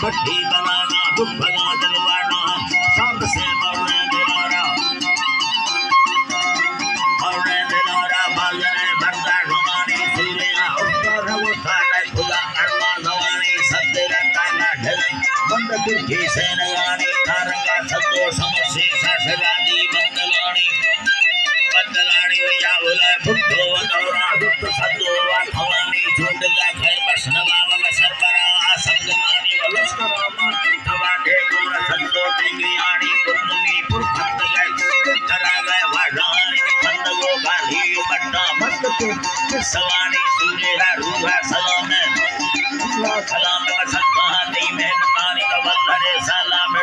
भट्टी बनाना दुख भगा दिलवाना शांत से मरने दिलारा बाजने बंदा ढुमानी सूर्या ऊपर उठाने खुदा अरमान भवानी सत्य काला ढल बंद तुझी से नगानी तारंगा सत्तो समस्या ससरादी बंदलानी वया बोले फुटो वदौरा दुख सत्तो भवानी झूठला खैर बसनवा व सरबरा संगमानी व लश्करामा तवाडे गुण सत्तो टिंगियानी कुंडली पुरखंड गए करा गए वाडानी खंडगो गाली बट्टा मस्त के सवानी सूर्य रूह सलाम अल्लाह सलाम वसल्लम दी मेहनतानी का बंधरे सलाम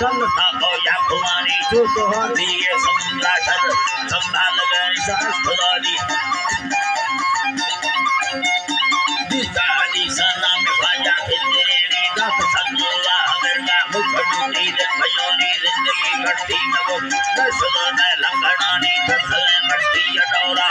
चल था को या भवानी जो तो दी ये समुद्रा चल संभाल गए शास्त्रदानी दिशा दी सलाम भाजा तेरे दास सल्लल्लाह अमरगा मुखड़ू नीर भयोनी जिंदगी घटती न वो दसलो न लंगड़ानी दसले मस्ती अडौरा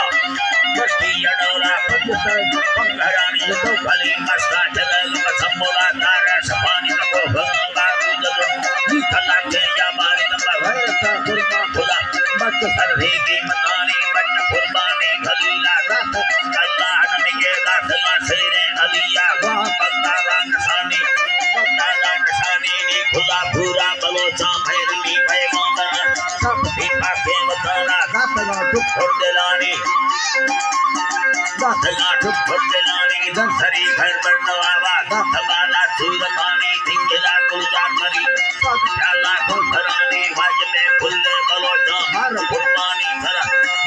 पंगरानी तो भली मस्ता जगल मसम्बोला तारा सपानी को भंगा रुदल जी कला के या मारी न भरता कुर्बा खुदा मत सरहे की मतानी मत कुर्बानी खलीला रात अल्लाह नबी के दास शेरे अलिया वाह बंदा निशानी नी खुदा पूरा बलोचा भैरवी पैगंबर सब दीपा के बताना दातगा दुख दिलानी दंसरी घर पर नवावा दंसवाला सूरमानी धिंगला गुलजार मरी शाला को घरानी वाज में फुल्ले बलोचा हर कुर्बानी करा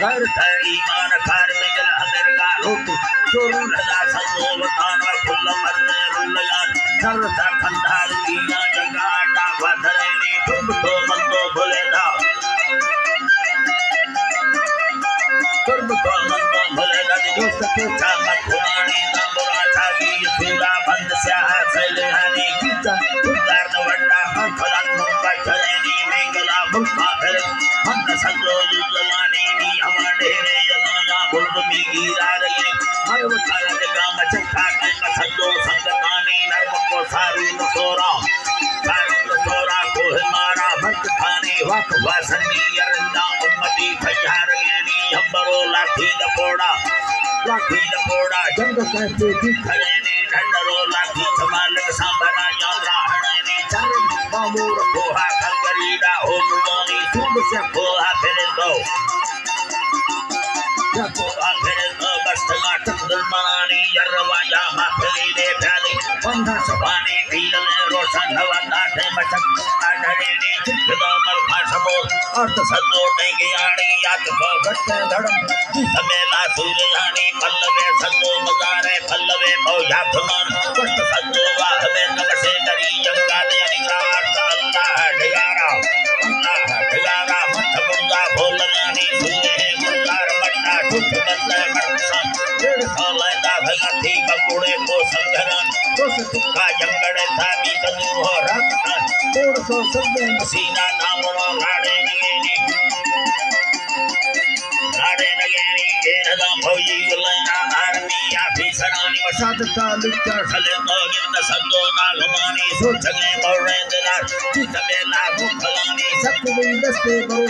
घर था ईमान कार में गल अमेरिका लोग चोरू रजा सजो बताना फुल्ल मरने रुल्लान सर था खंडार लीला जगाड़ा वधरेनी तुम तो मंदो भले दा तुम तो मंदो भले दा जो सके चामक पुरानी नंबरा छागी सूरा बंद स्याह सैलहानी किचा उदार नवंडा फलन मुंबा चलेनी मेंगला मुल्का फिर मंद सजो जुलानी नी हमारे रे जलाया बुलमी गिरा रही हर वताला जगा मचका के सजो संगतानी नरम को सारी सोरा को मारा भक्त खानी वक वासनी यरंदा उम्मती खजारनी अंबरो लाठी दपोड़ा जंग कहते दिखरेनी ढंडरो लाठी संभाल सांभरा यात्रा हणेनी चरण बामूर कोहा कंगरीडा हो मुनी सुब से कोहा फिर दो कोहा फिर दो बस्तला टंदर मरानी यरवाया माफली दे प्याली बंधा सभानी भीलने रोशन हवंदा थे मचक आधरेनी चित्तदा मलखा सबो अर्थ सजो टेंगे आड़ी याद को घटते धड़म समेला सूर्यानी पल्लवे सजो मजारे पल्लवे मौजा थमान कष्ट सजो वाह में नमसे करी यंगा दे निगार अल्लाह ढगारा मत बुंदा भोलनानी सूर्य गुलजार मट्टा ठुठ बंदे मरसा डेढ़ सौ लैंदा भगती बकुड़े को संघरन कुछ तुक्का यंगड़े थाबी तनु हो रखना 150 सब्बे मसीना नामो लाड़े नगेनी एरदा भौजी गुलना आर्मी ऑफिसरानी वसात तालुका खले मोगिंद सद्दो नागमानी सोचले मोरे दिलार जितमे लागू फलानी सकुबी दस्ते बरो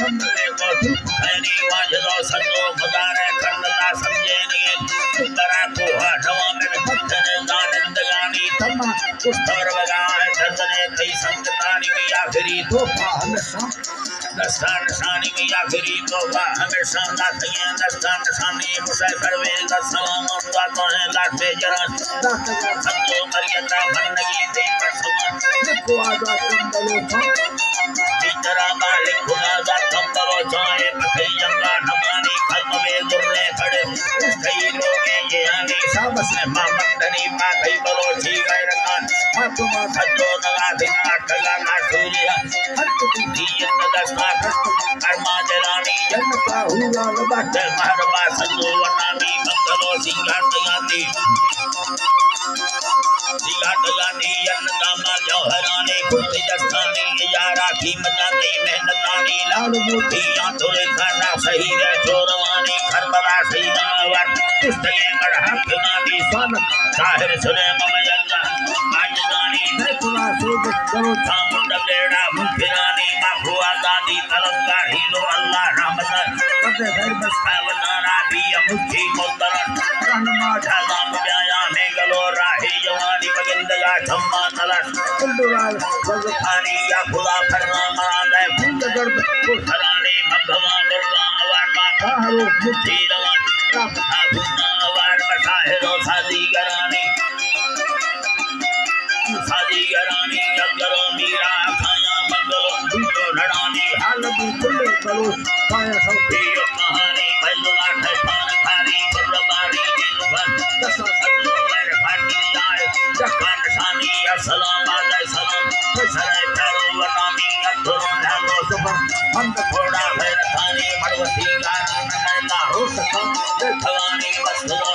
हमले को धूप खैनी वाजलो सद्दो गुजारे कंडला समझे नहीं तुतरा को हटवा में भक्तने आनंद गानी तमा पुष्कर बगाए चंदने कई संगतानी में आखिरी तोहफा हमेशा दस्तान शानी में आखिरी तोहफा हमेशा लाखिए दस्तान शानी मुझे करवे सलाम उनका तो है लाख बेजरान दाखला सत्तो मर्यादा भंडगी दे परसमान लिखो आजाद कंबलो था इतरा मालिक खुदा दा कंबलो चाहे पथे यंगा नमानी खल्म में गुरने खड़े कई लोग ये आने शाबस ने मामंडनी मा कई बलो जी गए रकान आत्मा सज्जो नगा बिना टगा ना सूर्य हर कुछ दिए दस्ता कर्मा जलानी जनता हुआ लबाटे महरबा सज्जो वनामी मंगलो सिंगाट गांधी यन्नदामा जौहरानी कुर्ती दस्तानी यारा की मनानी मेहनतानी लाल मोती आंतुरे खाना सही है चोरवानी खरबला सही नावर पुस्तके मरहक नानी स्वान साहिर सुले ममयल्ला आजदानी करो चामुंड बेड़ा मुखिरानी बाखुआ दादी तरंगा हीलो अल्लाह रहमत कते घर बस खावना राबी मुखी मोतरन रहनमा ढाला मुजाया में गलो राही जवानी बगिंदगा छम्मा तलस कुल्लुराल वजखानी या खुदा फरमा मरांदे फूल गर्द कुठरानी भगवान मुर्गा अवार मा काहरो मुखी रवान राफा भुना अवार मसाहिरो सादी गरानी सादी गरानी जगरो मीरा खाया मंगलो दूतो लड़ानी हालत खुले करो पाया सौखी कहानी बैदुला ठैठान खारी बर्रबारी दिलवन दसा सत्तो मेरे फाटी जाए जखान शानी अस्सलाम अलैहि सलाम फसरे फेरो वनामी अधरो ढालो सुबह हम थोड़ा भैर खानी मड़वती गाना नैला हो सका देखवानी मस्तवा